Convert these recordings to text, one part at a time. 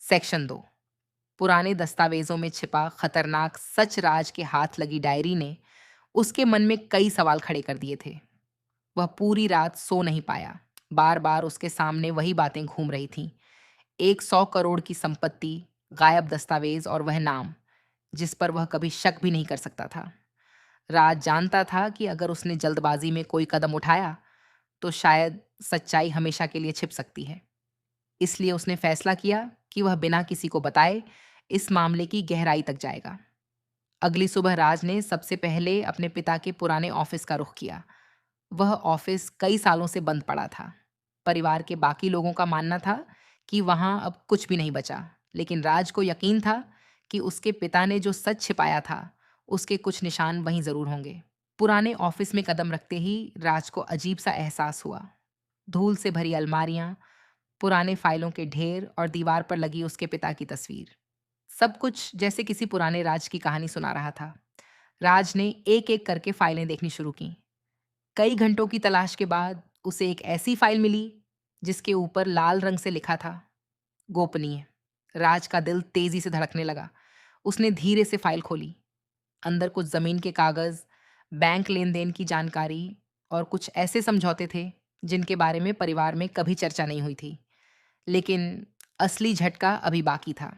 Section 2। पुराने दस्तावेजों में छिपा खतरनाक सच। राज के हाथ लगी डायरी ने उसके मन में कई सवाल खड़े कर दिए थे। वह पूरी रात सो नहीं पाया। बार बार उसके सामने वही बातें घूम रही थीं। एक 100 करोड़ की संपत्ति, गायब दस्तावेज और वह नाम जिस पर वह कभी शक भी नहीं कर सकता था। राज जानता था कि अगर उसने जल्दबाजी में कोई कदम उठाया तो शायद सच्चाई हमेशा के लिए छिप सकती है। इसलिए उसने फैसला किया कि वह बिना किसी को बताए इस मामले की गहराई तक जाएगा। अगली सुबह राज ने सबसे पहले अपने पिता के पुराने ऑफिस का रुख किया। वह ऑफिस कई सालों से बंद पड़ा था। परिवार के बाकी लोगों का मानना था कि वहां अब कुछ भी नहीं बचा, लेकिन राज को यकीन था कि उसके पिता ने जो सच छिपाया था, उसके कुछ निशान वहीं जरूर होंगे। पुराने ऑफिस में कदम रखते ही राज को अजीब सा एहसास हुआ। धूल से भरी अलमारियां, पुराने फाइलों के ढेर और दीवार पर लगी उसके पिता की तस्वीर। सब कुछ जैसे किसी पुराने राज की कहानी सुना रहा था। राज ने एक एक करके फाइलें देखनी शुरू की। कई घंटों की तलाश के बाद उसे एक ऐसी फाइल मिली जिसके ऊपर लाल रंग से लिखा था, गोपनीय। राज का दिल तेजी से धड़कने लगा। उसने धीरे से फाइल खोली। अंदर कुछ जमीन के कागज, बैंक लेन देन की जानकारी और कुछ ऐसे समझौते थे जिनके बारे में परिवार में कभी चर्चा नहीं हुई थी। लेकिन असली झटका अभी बाकी था।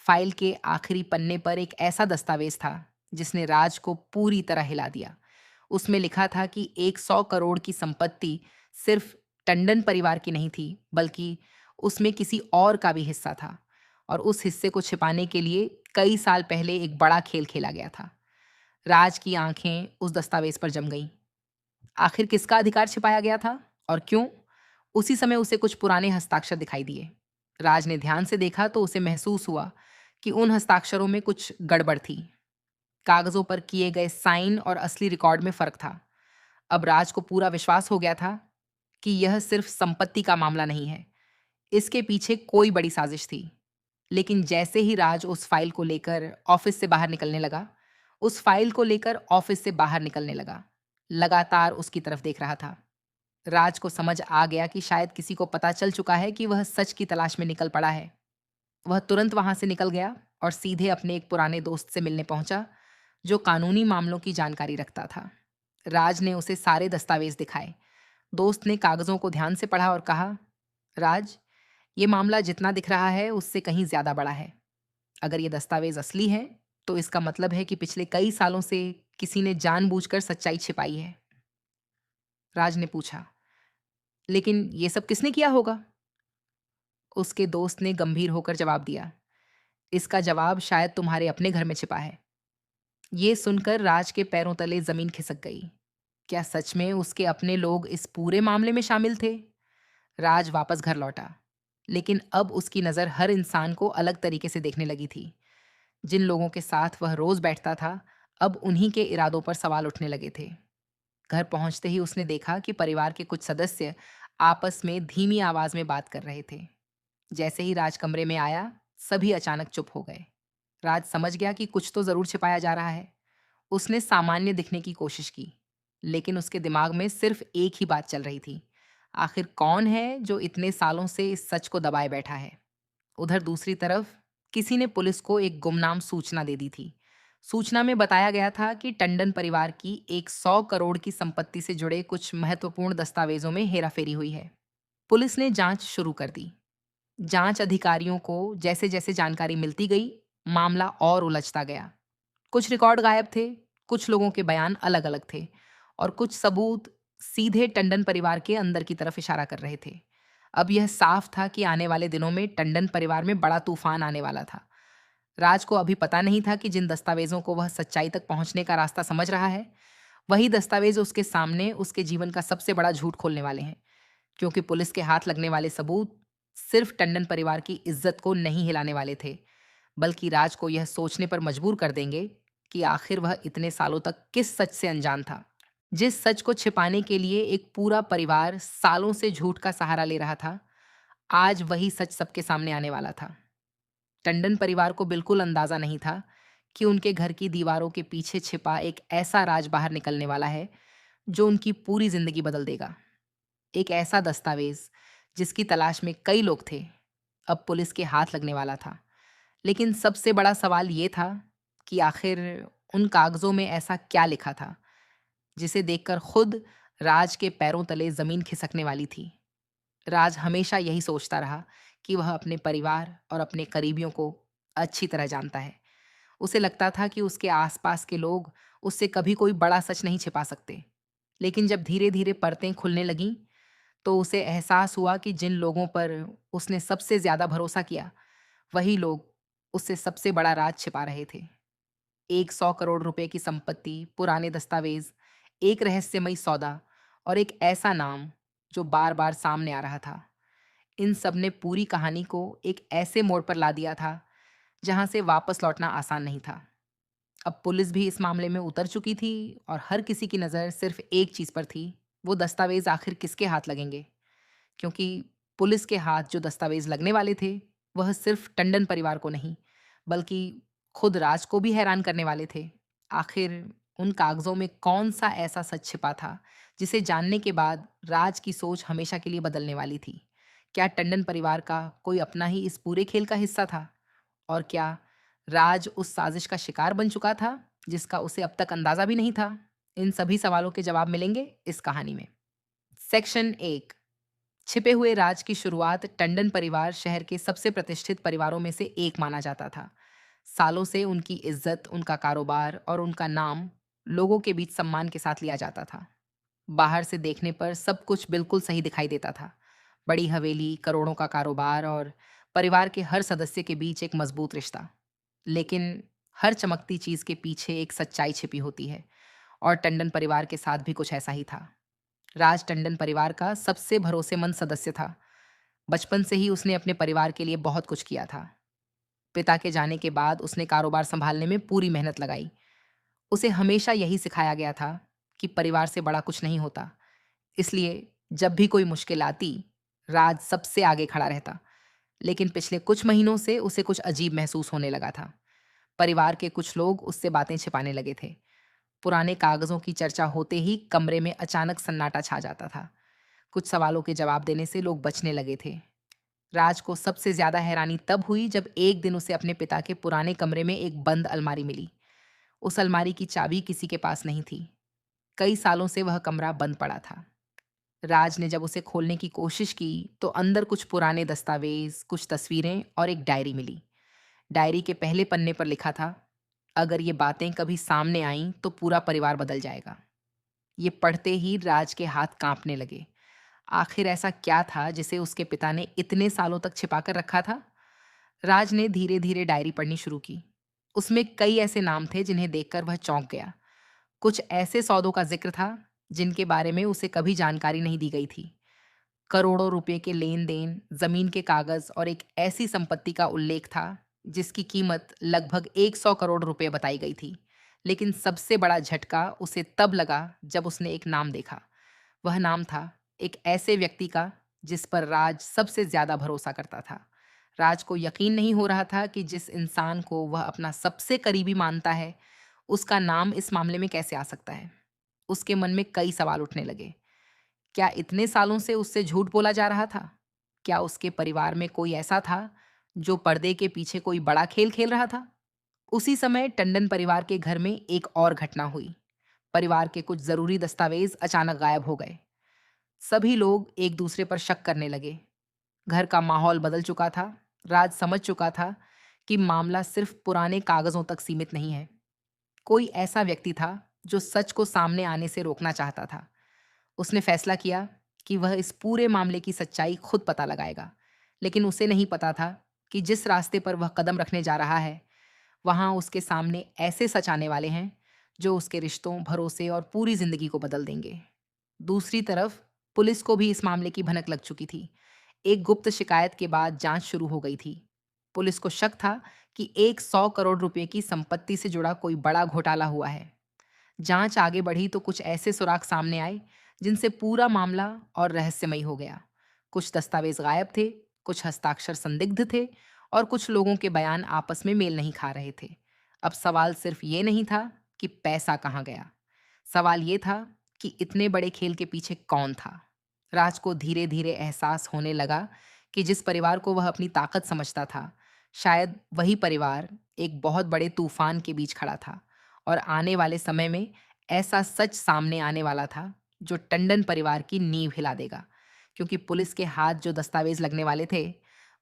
फाइल के आखिरी पन्ने पर एक ऐसा दस्तावेज था जिसने राज को पूरी तरह हिला दिया। उसमें लिखा था कि एक 100 करोड़ की संपत्ति सिर्फ टंडन परिवार की नहीं थी, बल्कि उसमें किसी और का भी हिस्सा था। और उस हिस्से को छिपाने के लिए कई साल पहले एक बड़ा खेल खेला गया था। राज की आंखें उस दस्तावेज पर जम गईं। आखिर किसका अधिकार छिपाया गया था और क्यों? उसी समय उसे कुछ पुराने हस्ताक्षर दिखाई दिए। राज ने ध्यान से देखा तो उसे महसूस हुआ कि उन हस्ताक्षरों में कुछ गड़बड़ थी। कागजों पर किए गए साइन और असली रिकॉर्ड में फर्क था। अब राज को पूरा विश्वास हो गया था कि यह सिर्फ संपत्ति का मामला नहीं है, इसके पीछे कोई बड़ी साजिश थी। लेकिन जैसे ही राज उस फाइल को लेकर ऑफिस से बाहर निकलने लगा, लगातार उसकी तरफ देख रहा था। राज को समझ आ गया कि शायद किसी को पता चल चुका है कि वह सच की तलाश में निकल पड़ा है। वह तुरंत वहां से निकल गया और सीधे अपने एक पुराने दोस्त से मिलने पहुंचा, जो कानूनी मामलों की जानकारी रखता था। राज ने उसे सारे दस्तावेज दिखाए। दोस्त ने कागजों को ध्यान से पढ़ा और कहा, राज, ये मामला जितना दिख रहा है उससे कहीं ज्यादा बड़ा है। अगर ये दस्तावेज असली है तो इसका मतलब है कि पिछले कई सालों से किसी ने जानबूझकर सच्चाई छिपाई है। राज ने पूछा, लेकिन ये सब किसने किया होगा? उसके दोस्त ने गंभीर होकर जवाब दिया, इसका जवाब शायद तुम्हारे अपने घर में छिपा है। ये सुनकर राज के पैरों तले जमीन खिसक गई। क्या सच में उसके अपने लोग इस पूरे मामले में शामिल थे? राज वापस घर लौटा, लेकिन अब उसकी नज़र हर इंसान को अलग तरीके से देखने लगी थी। जिन लोगों के साथ वह रोज बैठता था, अब उन्हीं के इरादों पर सवाल उठने लगे थे। घर पहुंचते ही उसने देखा कि परिवार के कुछ सदस्य आपस में धीमी आवाज में बात कर रहे थे। जैसे ही राज कमरे में आया, सभी अचानक चुप हो गए। राज समझ गया कि कुछ तो जरूर छिपाया जा रहा है। उसने सामान्य दिखने की कोशिश की, लेकिन उसके दिमाग में सिर्फ एक ही बात चल रही थी, आखिर कौन है जो इतने सालों से इस सच को दबाए बैठा है? उधर दूसरी तरफ किसी ने पुलिस को एक गुमनाम सूचना दे दी थी। सूचना में बताया गया था कि टंडन परिवार की एक 100 करोड़ की संपत्ति से जुड़े कुछ महत्वपूर्ण दस्तावेजों में हेराफेरी हुई है। पुलिस ने जांच शुरू कर दी। जांच अधिकारियों को जैसे जैसे जानकारी मिलती गई, मामला और उलझता गया। कुछ रिकॉर्ड गायब थे, कुछ लोगों के बयान अलग अलग थे और कुछ सबूत सीधे टंडन परिवार के अंदर की तरफ इशारा कर रहे थे। अब यह साफ था कि आने वाले दिनों में टंडन परिवार में बड़ा तूफान आने वाला था। राज को अभी पता नहीं था कि जिन दस्तावेजों को वह सच्चाई तक पहुंचने का रास्ता समझ रहा है, वही दस्तावेज उसके सामने उसके जीवन का सबसे बड़ा झूठ खोलने वाले हैं। क्योंकि पुलिस के हाथ लगने वाले सबूत सिर्फ टंडन परिवार की इज्जत को नहीं हिलाने वाले थे, बल्कि राज को यह सोचने पर मजबूर कर देंगे कि आखिर वह इतने सालों तक किस सच से अनजान था। जिस सच को छिपाने के लिए एक पूरा परिवार सालों से झूठ का सहारा ले रहा था, आज वही सच सबके सामने आने वाला था। टंडन परिवार को बिल्कुल अंदाजा नहीं था कि उनके घर की दीवारों के पीछे छिपा एक ऐसा राज बाहर निकलने वाला है जो उनकी पूरी जिंदगी बदल देगा। एक ऐसा दस्तावेज जिसकी तलाश में कई लोग थे, अब पुलिस के हाथ लगने वाला था। लेकिन सबसे बड़ा सवाल ये था कि आखिर उन कागज़ों में ऐसा क्या लिखा था, जिसे देखकर खुद राज के पैरों तले ज़मीन खिसकने वाली थी। राज हमेशा यही सोचता रहा कि वह अपने परिवार और अपने करीबियों को अच्छी तरह जानता है। उसे लगता था कि उसके आसपास के लोग उससे कभी कोई बड़ा सच नहीं छिपा सकते। लेकिन जब धीरे-धीरे परतें खुलने लगीं, तो उसे एहसास हुआ कि जिन लोगों पर उसने सबसे ज़्यादा भरोसा किया, वही लोग उससे सबसे बड़ा राज छिपा रहे थे। एक 100 करोड़ रुपए की संपत्ति, पुराने दस्तावेज़, एक रहस्यमयी सौदा और एक ऐसा नाम जो बार-बार सामने आ रहा था। इन सब ने पूरी कहानी को एक ऐसे मोड़ पर ला दिया था, जहाँ से वापस लौटना आसान नहीं था। अब पुलिस भी इस मामले में उतर चुकी थी और हर किसी की नज़र सिर्फ एक चीज़ पर थी, वो दस्तावेज़ आखिर किसके हाथ लगेंगे? क्योंकि पुलिस के हाथ जो दस्तावेज़ लगने वाले थे, वह सिर्फ टंडन परिवार को नहीं, बल्कि खुद राज को भी हैरान करने वाले थे। आखिर उन कागज़ों में कौन-सा ऐसा सच छिपा था, जिसे जानने के बाद राज की सोच हमेशा के लिए बदलने वाली थी? क्या टंडन परिवार का कोई अपना ही इस पूरे खेल का हिस्सा था? और क्या राज उस साजिश का शिकार बन चुका था, जिसका उसे अब तक अंदाज़ा भी नहीं था? इन सभी सवालों के जवाब मिलेंगे इस कहानी में। सेक्शन 1। छिपे हुए राज की शुरुआत टंडन परिवार शहर के सबसे प्रतिष्ठित परिवारों में से एक माना जाता था। सालों से उनकी इज्जत, उनका कारोबार और उनका नाम लोगों के बीच सम्मान के साथ लिया जाता था। बाहर से देखने पर सब कुछ बिल्कुल सही दिखाई देता था। बड़ी हवेली, करोड़ों का कारोबार और परिवार के हर सदस्य के बीच एक मजबूत रिश्ता। लेकिन हर चमकती चीज के पीछे एक सच्चाई छिपी होती है, और टंडन परिवार के साथ भी कुछ ऐसा ही था। राज टंडन परिवार का सबसे भरोसेमंद सदस्य था। बचपन से ही उसने अपने परिवार के लिए बहुत कुछ किया था। पिता के जाने के बाद उसने कारोबार संभालने में पूरी मेहनत लगाई। उसे हमेशा यही सिखाया गया था कि परिवार से बड़ा कुछ नहीं होता। इसलिए जब भी कोई मुश्किल आती, राज सबसे आगे खड़ा रहता। लेकिन पिछले कुछ महीनों से उसे कुछ अजीब महसूस होने लगा था। परिवार के कुछ लोग उससे बातें छिपाने लगे थे। पुराने कागजों की चर्चा होते ही कमरे में अचानक सन्नाटा छा जाता था। कुछ सवालों के जवाब देने से लोग बचने लगे थे। राज को सबसे ज्यादा हैरानी तब हुई जब एक दिन उसे अपने पिता के पुराने कमरे में एक बंद अलमारी मिली। उस अलमारी की चाबी किसी के पास नहीं थी। कई सालों से वह कमरा बंद पड़ा था। राज ने जब उसे खोलने की कोशिश की, तो अंदर कुछ पुराने दस्तावेज, कुछ तस्वीरें और एक डायरी मिली। डायरी के पहले पन्ने पर लिखा था, अगर ये बातें कभी सामने आईं तो पूरा परिवार बदल जाएगा। ये पढ़ते ही राज के हाथ कांपने लगे। आखिर ऐसा क्या था जिसे उसके पिता ने इतने सालों तक छिपा कर रखा था? राज ने धीरे धीरे डायरी पढ़नी शुरू की। उसमें कई ऐसे नाम थे जिन्हें देखकर वह चौंक गया। कुछ ऐसे सौदों का जिक्र था जिनके बारे में उसे कभी जानकारी नहीं दी गई थी। करोड़ों रुपए के लेन देन, जमीन के कागज और एक ऐसी संपत्ति का उल्लेख था जिसकी कीमत लगभग 100 करोड़ रुपए बताई गई थी। लेकिन सबसे बड़ा झटका उसे तब लगा जब उसने एक नाम देखा। वह नाम था एक ऐसे व्यक्ति का जिस पर राज सबसे ज्यादा भरोसा करता था। राज को यकीन नहीं हो रहा था कि जिस इंसान को वह अपना सबसे करीबी मानता है, उसका नाम इस मामले में कैसे आ सकता है। उसके मन में कई सवाल उठने लगे। क्या इतने सालों से उससे झूठ बोला जा रहा था? क्या उसके परिवार में कोई ऐसा था जो पर्दे के पीछे कोई बड़ा खेल खेल रहा था? उसी समय टंडन परिवार के घर में एक और घटना हुई। परिवार के कुछ जरूरी दस्तावेज अचानक गायब हो गए। सभी लोग एक दूसरे पर शक करने लगे। घर का माहौल बदल चुका था। राज समझ चुका था कि मामला सिर्फ पुराने कागजों तक सीमित नहीं है। कोई ऐसा व्यक्ति था जो सच को सामने आने से रोकना चाहता था। उसने फैसला किया कि वह इस पूरे मामले की सच्चाई खुद पता लगाएगा। लेकिन उसे नहीं पता था कि जिस रास्ते पर वह कदम रखने जा रहा है, वहां उसके सामने ऐसे सच आने वाले हैं जो उसके रिश्तों, भरोसे और पूरी जिंदगी को बदल देंगे। दूसरी तरफ पुलिस को भी इस मामले की भनक लग चुकी थी। एक गुप्त शिकायत के बाद जांच शुरू हो गई थी। पुलिस को शक था कि एक 100 करोड़ रुपए की संपत्ति से जुड़ा कोई बड़ा घोटाला हुआ है। जांच आगे बढ़ी तो कुछ ऐसे सुराग सामने आए जिनसे पूरा मामला और रहस्यमयी हो गया। कुछ दस्तावेज गायब थे, कुछ हस्ताक्षर संदिग्ध थे और कुछ लोगों के बयान आपस में मेल नहीं खा रहे थे। अब सवाल सिर्फ ये नहीं था कि पैसा कहाँ गया। सवाल ये था कि इतने बड़े खेल के पीछे कौन था। राज को धीरे धीरे एहसास होने लगा कि जिस परिवार को वह अपनी ताकत समझता था, शायद वही परिवार एक बहुत बड़े तूफान के बीच खड़ा था और आने वाले समय में ऐसा सच सामने आने वाला था जो टंडन परिवार की नींव हिला देगा। क्योंकि पुलिस के हाथ जो दस्तावेज लगने वाले थे,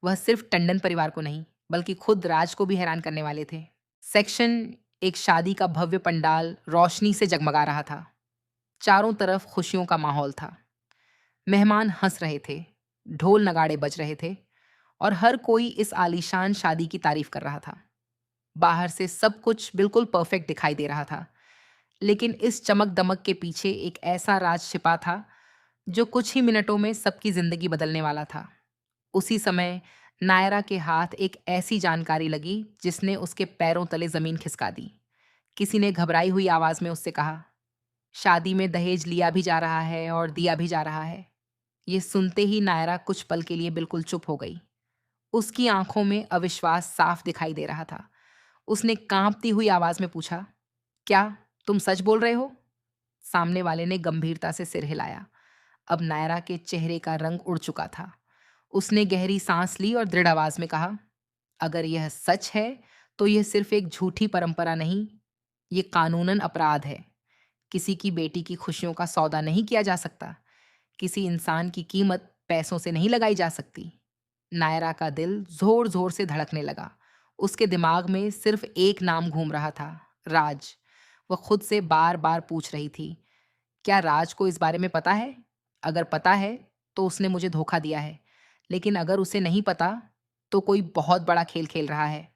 वह सिर्फ टंडन परिवार को नहीं, बल्कि खुद राज को भी हैरान करने वाले थे। सेक्शन एक शादी का भव्य पंडाल रोशनी से जगमगा रहा था। चारों तरफ खुशियों का माहौल था। मेहमान हंस रहे थे, ढोल नगाड़े बज रहे थे और हर कोई इस आलीशान शादी की तारीफ कर रहा था। बाहर से सब कुछ बिल्कुल परफेक्ट दिखाई दे रहा था, लेकिन इस चमक-दमक के पीछे एक ऐसा राज छिपा था, जो कुछ ही मिनटों में सबकी ज़िंदगी बदलने वाला था। उसी समय नायरा के हाथ एक ऐसी जानकारी लगी, जिसने उसके पैरों तले ज़मीन खिसका दी। किसी ने घबराई हुई आवाज़ में उससे कहा, "शादी में दहेज लिया भी जा रहा है और दिया भी जा रहा है।" ये सुनते ही नायरा कुछ पल के लिए बिल्कुल चुप हो गई। उसकी आँखों में अविश्वास साफ दिखाई दे रहा था। उसने काँपती हुई आवाज़ में पूछा, "क्या तुम सच बोल रहे हो?" सामने वाले ने गंभीरता से सिर हिलाया। अब नायरा के चेहरे का रंग उड़ चुका था। उसने गहरी सांस ली और दृढ़ आवाज़ में कहा, "अगर यह सच है, तो यह सिर्फ एक झूठी परंपरा नहीं, ये कानूनन अपराध है। किसी की बेटी की खुशियों का सौदा नहीं किया जा सकता। किसी इंसान की कीमत पैसों से नहीं लगाई जा सकती।" नायरा का दिल ज़ोर-ज़ोर से धड़कने लगा। उसके दिमाग में सिर्फ एक नाम घूम रहा था, राज। वह खुद से बार-बार पूछ रही थी, क्या राज को इस बारे में पता है? अगर पता है, तो उसने मुझे धोखा दिया है। लेकिन अगर उसे नहीं पता, तो कोई बहुत बड़ा खेल खेल रहा है।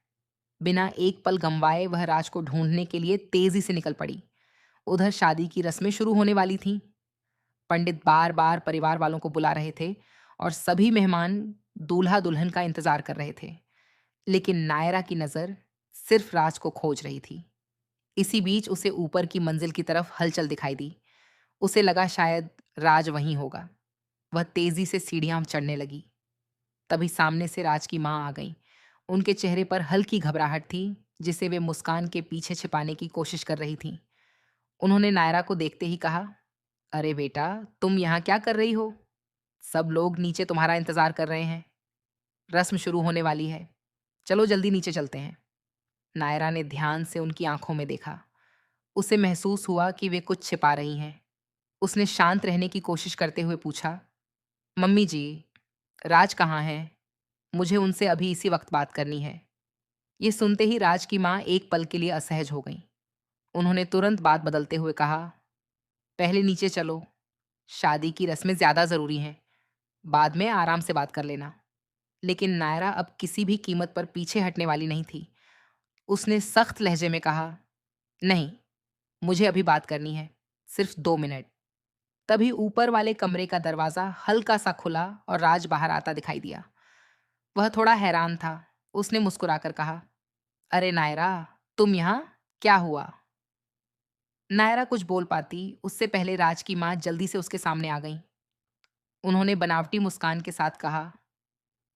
बिना एक पल गँवाए वह राज को ढूँढने के लिए तेज़ी से निकल पड़ी। उधर शादी की रस्में शुरू होने वाली थीं। पंडित बार-बार परिवार वालों को बुला रहे थे और सभी मेहमान दूल्हा-दुल्हन का इंतज़ार कर रहे थे। लेकिन नायरा की नज़र सिर्फ राज को खोज रही थी। इसी बीच उसे ऊपर की मंजिल की तरफ हलचल दिखाई दी। उसे लगा शायद राज वहीं होगा। वह तेज़ी से सीढ़ियाँ चढ़ने लगी। तभी सामने से राज की माँ आ गईं। उनके चेहरे पर हल्की घबराहट थी, जिसे वे मुस्कान के पीछे छिपाने की कोशिश कर रही थीं। उन्होंने नायरा को देखते ही कहा, "अरे बेटा, तुम यहाँ क्या कर रही हो? सब लोग नीचे तुम्हारा इंतज़ार कर रहे हैं। रस्म शुरू होने वाली है। चलो जल्दी नीचे चलते हैं।" नायरा ने ध्यान से उनकी आँखों में देखा। उसे महसूस हुआ कि वे कुछ छिपा रही हैं। उसने शांत रहने की कोशिश करते हुए पूछा, "मम्मी जी, राज कहाँ है? मुझे उनसे अभी इसी वक्त बात करनी है।" ये सुनते ही राज की माँ एक पल के लिए असहज हो गईं। उन्होंने तुरंत बात बदलते हुए कहा, "पहले नीचे चलो। शादी की रस्में ज़्यादा ज़रूरी हैं। बाद में आराम से बात कर लेना।" लेकिन नायरा अब किसी भी कीमत पर पीछे हटने वाली नहीं थी। उसने सख्त लहजे में कहा, "नहीं, मुझे अभी बात करनी है। सिर्फ 2 मिनट।" तभी ऊपर वाले कमरे का दरवाज़ा हल्का-सा खुला और राज बाहर आता दिखाई दिया। वह थोड़ा हैरान था। उसने मुस्कुराकर कहा, "अरे नायरा, तुम यहाँ? क्या हुआ?" नायरा कुछ बोल पाती, उससे पहले राज की माँ जल्दी से उसके सामने आ गईं। उन्होंने बनावटी मुस्कान के साथ कहा,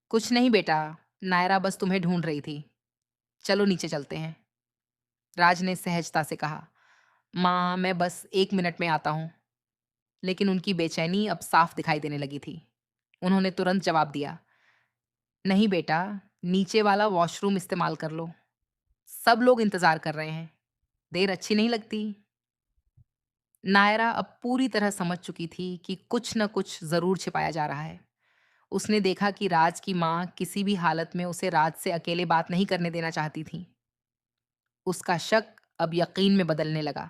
"कुछ नहीं बेटा, नायरा बस तुम्हें ढूँढ रही थी। चलो नीचे चलते हैं।" राज ने सहजता से कहा, "माँ, मैं बस 1 मिनट में आता हूँ।" लेकिन उनकी बेचैनी अब साफ दिखाई देने लगी थी। उन्होंने तुरंत जवाब दिया, "नहीं बेटा, नीचे वाला वॉशरूम इस्तेमाल कर लो। सब लोग इंतज़ार कर रहे हैं। देर अच्छी नहीं लगती।" नायरा अब पूरी तरह समझ चुकी थी कि कुछ न कुछ ज़रूर छिपाया जा रहा है। उसने देखा कि राज की माँ किसी भी हालत में उसे राज से अकेले बात नहीं करने देना चाहती थी। उसका शक अब यकीन में बदलने लगा।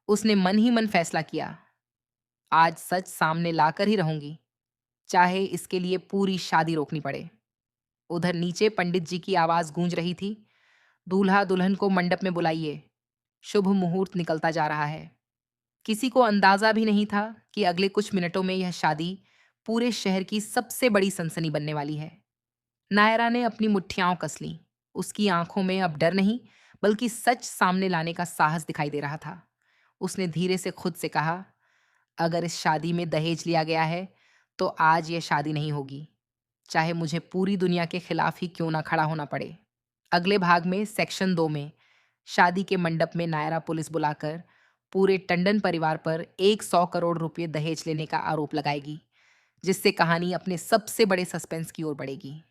उसने मन ही मन फैसला किया, आज सच सामने लाकर ही रहूंगी, चाहे इसके लिए पूरी शादी रोकनी पड़े। उधर नीचे पंडित जी की आवाज़ गूंज रही थी, "दूल्हा दुल्हन को मंडप में बुलाइए। शुभ मुहूर्त निकलता जा रहा है।" किसी को अंदाजा भी नहीं था कि अगले कुछ मिनटों में यह शादी पूरे शहर की सबसे बड़ी सनसनी बनने वाली है। नायरा ने अपनी मुट्ठियां कस लीं। उसकी आंखों में अब डर नहीं, बल्कि सच सामने लाने का साहस दिखाई दे रहा था। उसने धीरे से खुद से कहा, "अगर इस शादी में दहेज लिया गया है, तो आज यह शादी नहीं होगी, चाहे मुझे पूरी दुनिया के खिलाफ ही क्यों ना खड़ा होना पड़े।" अगले भाग में सेक्शन 2 में शादी के मंडप में नायरा पुलिस बुलाकर पूरे टंडन परिवार पर 100 करोड़ रुपए दहेज लेने का आरोप लगाएगी। जिससे कहानी अपने सबसे बड़े सस्पेंस की ओर बढ़ेगी।